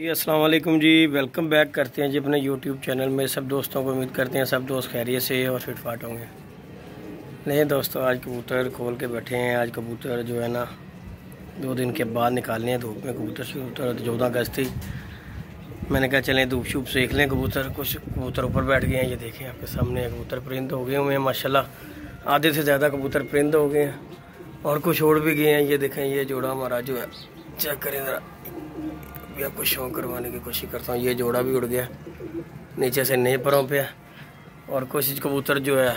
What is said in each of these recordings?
जी अस्सलाम वालेकुम जी, welcome back करते हैं जी अपने यूट्यूब चैनल में। सब दोस्तों को उम्मीद करते हैं सब दोस्त खैरियत से और फिट फाट होंगे। नहीं दोस्तों, आज कबूतर खोल के बैठे हैं। आज कबूतर जो है ना 2 दिन के बाद निकालने हैं धूप में। कबूतर शबूतर 14 अगस्त थी, मैंने कहा चलें धूप शूप सेक लें। कबूतर कुछ कबूतर ऊपर बैठ गए हैं, ये देखें आपके सामने कबूतर परिंद हो गए हुए हैं माशाल्लाह। आधे से ज़्यादा कबूतर परिंद हो गए हैं और कुछ उड़ भी गए हैं। ये देखें, ये जोड़ा हमारा जो है, चेक करें ज़रा, आपको शौक करवाने की कोशिश करता हूँ। ये जोड़ा भी उड़ गया, नीचे से नए परों पे है। और कुछ कबूतर जो है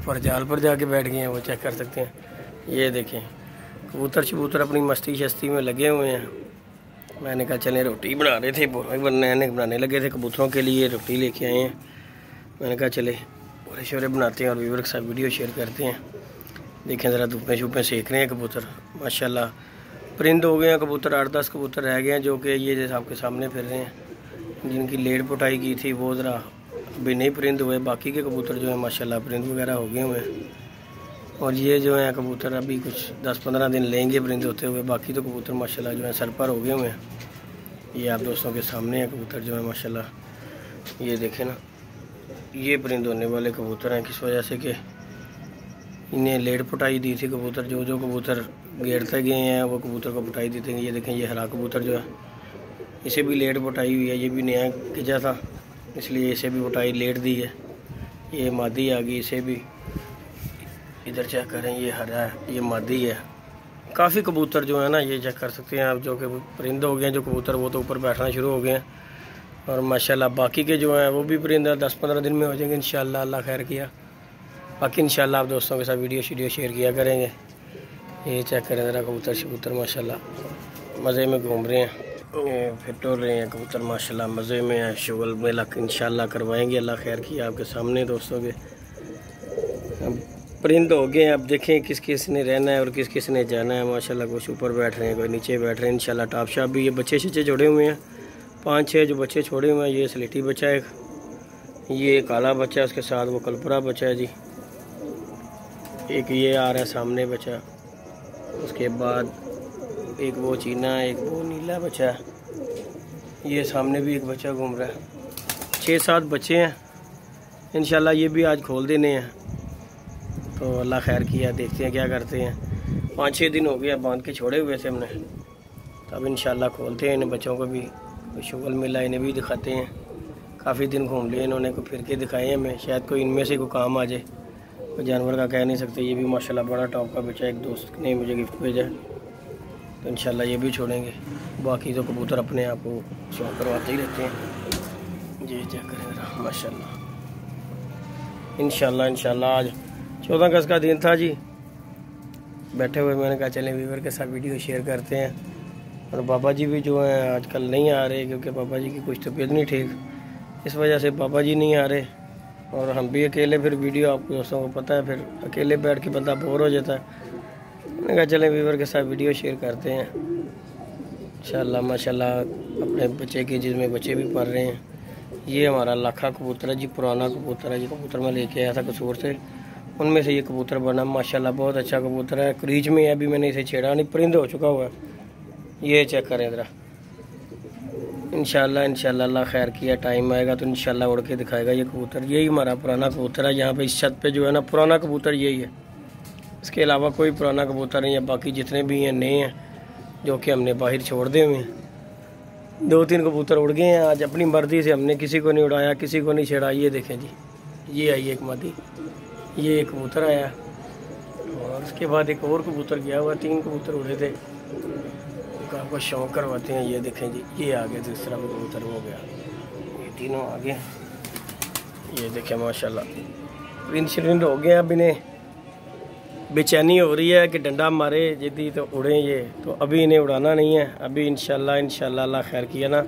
पर जाल पर जाके बैठ गए हैं, वो चेक कर सकते हैं। ये देखें कबूतर शबूतर अपनी मस्ती शस्ती में लगे हुए हैं। मैंने कहा चलें रोटी बना रहे थे, बनाने लगे थे कबूतरों के लिए, रोटी लेके आए हैं। मैंने कहा चले पूरे शोरे बनाते हैं और व्यूअर के साथ वीडियो शेयर करते हैं। देखें ज़रा धूपें शूपें सेक रहे हैं कबूतर माशाल्लाह। परिंद हो गए हैं कबूतर, 8-10 कबूतर रह गए हैं जो कि ये जैसे आपके सामने फिर रहे हैं, जिनकी लेट पुटाई की थी वो ज़रा अभी नहीं परिंद हुए। बाकी के कबूतर जो है माशाल्लाह परिंद वगैरह हो गए हुए हैं। और ये जो है कबूतर अभी कुछ 10-15 दिन लेंगे परिंद होते हुए। बाकी तो कबूतर माशाल्लाह जो है सर पर हो गए हुए हैं। ये आप दोस्तों के सामने है कबूतर जो है माशाल्लाह। ये देखें ना, ये परिंद होने वाले कबूतर हैं किस वजह से कि इन्हें लेट पुटाई दी थी कबूतर। जो कबूतर घेरते गए हैं वो कबूतर को पुटाई देते हैं। ये देखें, ये हरा कबूतर जो है इसे भी लेट पुटाई हुई है। ये भी नया खिंचा था इसलिए इसे भी पुटाई लेट दी है। ये मादी आ गई, इसे भी इधर चेक करें, ये हरा है, ये मादी है। काफ़ी कबूतर जो है ना ये चेक कर सकते हैं आप, जो कि परिंद हो गए हैं। जो कबूतर वो तो ऊपर बैठना शुरू हो गए हैं और माशाल्लाह बाकी के जो हैं वो भी परिंद 10-15 दिन में हो जाएंगे इंशाल्लाह, अल्लाह खैर किया। बाकी इंशाल्लाह आप दोस्तों के साथ वीडियो शेयर किया करेंगे। ये चेक करें ज़रा कबूतर शबूतर माशाल्लाह मज़े में घूम रहे हैं, ये फिर टोल रहे हैं कबूतर माशाल्लाह, मज़े में है। शुगल मेला इंशाल्लाह करवाएंगे, अल्लाह खैर किया आपके सामने दोस्तों के। अब परिंद हो गए हैं, अब देखें किस किस ने रहना है और किस किस ने जाना है माशाल्लाह। कुछ ऊपर बैठ रहे हैं, कोई नीचे बैठ रहे हैं इंशाल्लाह। टॉप शॉप भी ये बच्चे शच्चे छोड़े हुए हैं, 5-6 जो बच्चे छोड़े हुए हैं। ये स्लेटी बच्चा है, ये काला बच्चा है, उसके साथ वो कलपुरा बच्चा है जी। एक ये आ रहा है सामने बच्चा, उसके बाद एक वो चीना, एक वो नीला बच्चा है। ये सामने भी एक बच्चा घूम रहा है। 6-7 बच्चे हैं इंशाल्लाह, ये भी आज खोल देने हैं। तो अल्लाह खैर किया, देखते हैं क्या करते हैं। 5-6 दिन हो गया बांध के छोड़े हुए थे हमने, तब इंशाल्लाह खोलते हैं। इन बच्चों को भी शुगल मिला, इन्हें भी दिखाते हैं। काफ़ी दिन घूम लिए इन्होंने, को फिर के दिखाए हमें, शायद कोई इनमें से कोई काम आ जाए। कोई जानवर का कह नहीं सकते। ये भी माशाल्लाह बड़ा टॉप का बच्चा, एक दोस्त ने मुझे गिफ्ट भेजा, तो इंशाल्लाह ये भी छोड़ेंगे। बाकी तो कबूतर अपने आप को शौक करवाते ही रहते हैं। ये चेक करें माशाल्लाह। इंशाल्लाह आज 14 अगस्त का दिन था जी, बैठे हुए मैंने कहा चलें व्यूअर के साथ वीडियो शेयर करते हैं। और बाबा जी भी जो हैं आजकल नहीं आ रहे, क्योंकि बाबा जी की कुछ तबीयत नहीं ठीक, इस वजह से बाबा जी नहीं आ रहे। और हम भी अकेले, फिर वीडियो आपको दोस्तों को पता है, फिर अकेले बैठ के बंदा बोर हो जाता है। मैंने कहा चलें व्यूअर के साथ वीडियो शेयर करते हैं इंशाल्लाह माशाल्लाह। अपने बच्चे के जिसमें बच्चे भी पढ़ रहे हैं। ये हमारा लाखा कबूतर है जी, पुराना कबूतर है। ये कबूतर मैं लेके आया था कसूर से, उनमें से ये कबूतर बना माशाल्लाह। बहुत अच्छा कबूतर है, क्रीज में है, अभी मैंने इसे छेड़ा नहीं, परिंद हो चुका हुआ है। ये चेक करें ज़रा, इंशाल्लाह अल्लाह खैर किया, टाइम आएगा तो इंशाल्लाह उड़ के दिखाएगा ये कबूतर। यही हमारा पुराना कबूतर है। यहाँ पे इस छत पे जो है ना पुराना कबूतर यही है, इसके अलावा कोई पुराना कबूतर नहीं है। बाकी जितने भी हैं नए हैं जो कि हमने बाहर छोड़ दे हुए हैं। 2-3 कबूतर उड़ गए हैं आज अपनी मर्जी से, हमने किसी को नहीं उड़ाया, किसी को नहीं छेड़ा। ये देखें जी, ये आई एक मादी, ये एक कबूतर आया और उसके बाद एक और कबूतर गया हुआ। 3 कबूतर उड़े थे, आपको शौक करवाते हैं। ये देखें जी, ये आ गए, दूसरा भी कबूतर हो गया, ये तीनों आ गए। ये देखें माशाल्लाह परिंद हो गए। अब इन्हें बेचैनी हो रही है कि डंडा मारे जिद्दी तो उड़ें ये, तो अभी इन्हें उड़ाना नहीं है। अभी इंशाल्लाह अल्लाह खैर किया ना,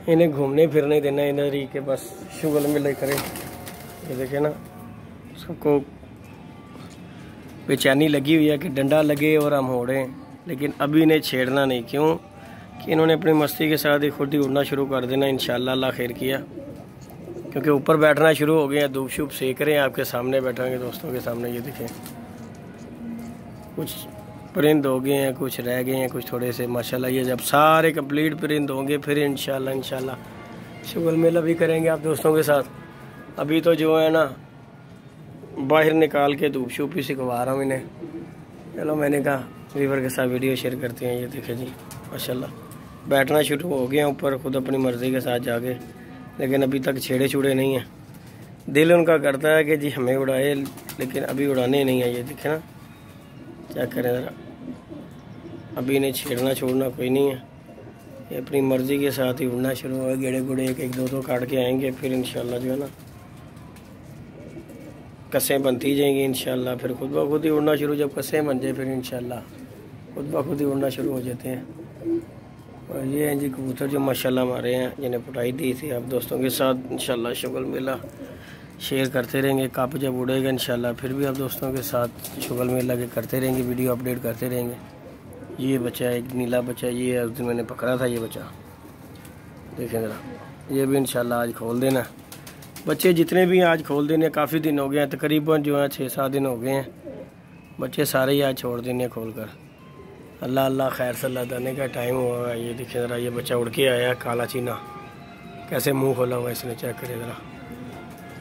इन्हें घूमने फिरने देना इधर ही के बस शुगल मिले करें। ये देखें ना, सबको बेचैनी लगी हुई है कि डंडा लगे और हम उड़ें, लेकिन अभी इन्हें छेड़ना नहीं। क्यों कि इन्होंने अपनी मस्ती के साथ ही खुद ही उड़ना शुरू कर देना इंशाल्लाह, अल्लाह खैर किया। क्योंकि ऊपर बैठना शुरू हो गए हैं, धूप शूप सेक रहे हैं। आपके सामने बैठेंगे दोस्तों के सामने। ये देखें कुछ परिंद हो गए हैं, कुछ रह गए हैं, कुछ थोड़े से माशाल्लाह। ये जब सारे कंप्लीट परिंद होंगे फिर इंशाल्लाह शुगल मेला भी करेंगे आप दोस्तों के साथ। अभी तो जो है ना बाहर निकाल के धूप शूप ही सिखवा रहा हूँ इन्हें। चलो मैंने कहा वीवर के साथ वीडियो शेयर करते हैं। ये देखे जी माशाल्लाह बैठना शुरू हो गए हैं ऊपर खुद अपनी मर्ज़ी के साथ जाके, लेकिन अभी तक छेड़े छुड़े नहीं हैं। दिल उनका करता है कि जी हमें उड़ाए, लेकिन अभी उड़ाने नहीं है। ये देखे ना, चेक करें ज़रा, अभी इन्हें छेड़ना छोड़ना कोई नहीं है। ये अपनी मर्ज़ी के साथ ही उड़ना शुरू हुआ। गेड़े गुड़े एक दो काट के आएंगे, फिर इंशाल्लाह जो है ना कसें बनती जाएंगी इंशाल्लाह। फिर खुद ब खुद ही उड़ना शुरू, जब कसें बन जाए फिर इंशाल्लाह खुद ब खुद ही उड़ना शुरू हो जाते हैं। और ये हैं जी कबूतर जो माशाल्लाह हमारे हैं, जिन्हें पटाई दी थी आप दोस्तों के साथ। इंशाल्लाह शुगल मेला शेयर करते रहेंगे। कप जब उड़ेगा इंशाल्लाह फिर भी आप दोस्तों के साथ शुगल मेला के करते रहेंगे, वीडियो अपडेट करते रहेंगे। ये बच्चा एक नीला बच्चा, ये उस दिन मैंने पकड़ा था। ये बच्चा देखें ज़रा, ये भी इंशाल्लाह आज खोल देना। बच्चे जितने भी आज खोल देने, काफ़ी दिन हो गए हैं, तकरीबन जो है 6-7 दिन हो गए हैं। बच्चे सारे ही आज छोड़ देने खोल कर। अल्लाह अल्लाह खैर सल्ला दाने का टाइम हुआ है। ये देखें ज़रा, ये बच्चा उड़ के आया काला चीना, कैसे मुंह खोला हुआ इसने, चेक करें ज़रा।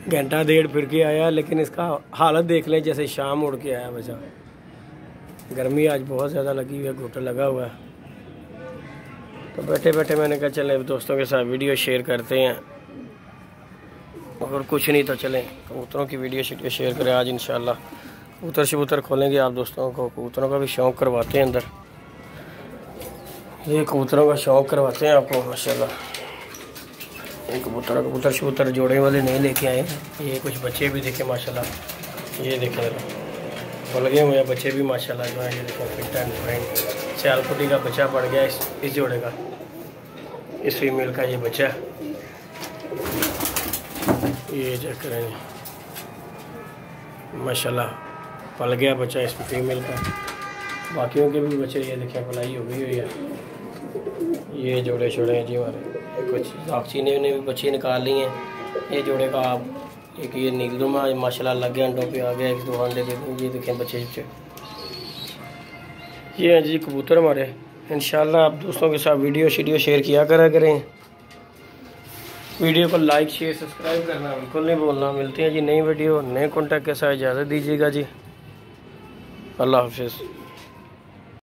घंटा डेढ़ फिर के आया, लेकिन इसका हालत देख लें जैसे शाम उड़ के आया बच्चा। गर्मी आज बहुत ज़्यादा लगी हुई है, घुटा लगा हुआ है। तो बैठे बैठे मैंने कहा चले दोस्तों के साथ वीडियो शेयर करते हैं, और कुछ नहीं तो चलें कबूतरों की वीडियो शेयर करें। आज इंशाल्लाह कबूतर शबूतर खोलेंगे आप दोस्तों को, कबूतरों का भी शौक़ करवाते हैं अंदर। ये कबूतरों का शौक़ करवाते हैं आपको माशाल्लाह। ये कबूतर शबूतर जोड़े वाले नहीं लेके आए हैं। ये कुछ बच्चे भी देखे माशाल्लाह, ये देखे लगे हुए हैं बच्चे भी माशाल्लाह जो है। ये देखो फिट एंड फाइन सियालकोटी का बच्चा पड़ गया इस जोड़े का, इस फीमेल का ये बच्चा। ये चेक करें माशाल्लाह पल गया बच्चा इस फीमेल का। बाकियों के भी बच्चे ये देखें पलाई हो गई हुई है। ये जोड़े छोड़े हैं जी हमारे, कुछ साक्षी ने भी बच्चे निकाल लिए हैं। ये जोड़े का आप एक ये नीलदुमा माशाल्लाह लग गया, अंडों पे आ गया, 1-2 अंडे दे दें। ये देखें बच्चे ये हैं जी कबूतर हमारे। इंशाल्लाह आप दोस्तों के साथ वीडियो शेयर किया करें। वीडियो को लाइक शेयर सब्सक्राइब करना बिल्कुल नहीं भूलना। मिलते हैं जी नई वीडियो नए कॉन्टैक्ट के साथ, इजाज़त दीजिएगा जी। अल्लाह हाफिज़।